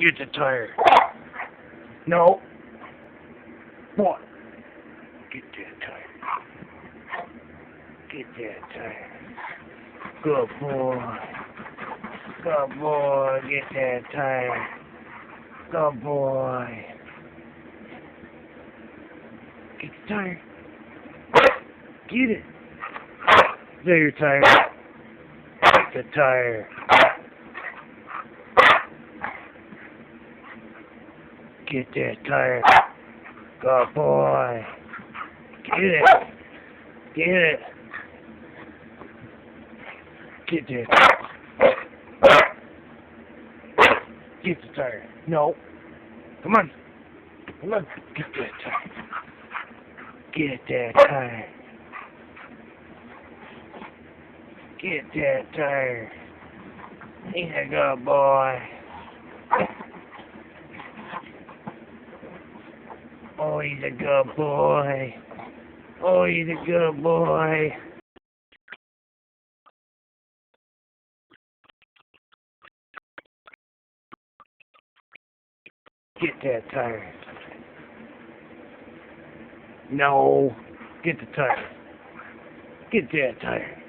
Get the tire. No. What? Get that tire. Get that tire. Good boy. Good boy. Get that tire. Good boy. Get the tire. Get it. There your tire. Get the tire. Get that tire. Good boy. Get it. Get it. Get that. Get the tire. No. Come on. Come on. Get that tire. Get that tire. Get that tire. He's a good boy. Oh, he's a good boy. Oh, he's a good boy. Get that tire. No. Get the tire. Get that tire.